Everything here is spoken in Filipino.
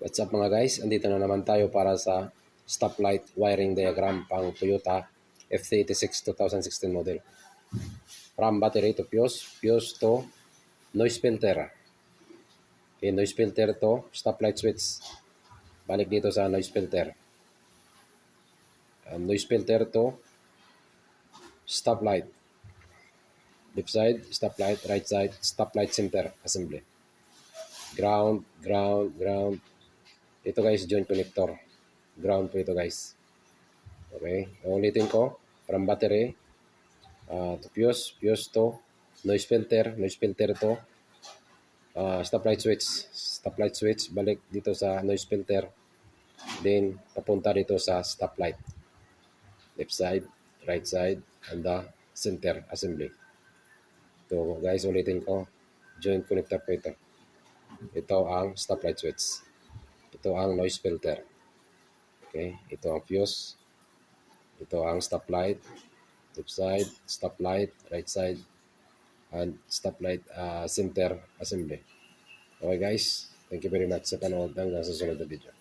What's up mga guys? Andito na naman tayo para sa stoplight wiring diagram pang Toyota FT86 2016 model. From battery to fuse to noise filter. Okay, noise filter to stoplight switch. Balik dito sa noise filter. Noise filter to stoplight. Left side, stoplight. Right side, stoplight center assembly. Ground. Ito guys, joint connector. Ground po ito guys. Okay, ulitin ko. From battery to fuse to noise filter to stoplight switch, balik dito sa noise filter, then papunta dito sa stoplight. Left side, right side, and the center assembly. Ito guys, ulitin ko. Joint connector po ito. Ito ang stoplight switch. Ito ang noise filter. Okay, ito ang fuse. Ito ang stoplight. Left side, stoplight, right side, and stoplight center assembly. Okay guys, thank you very much sa panood hanggang sa susunod na video.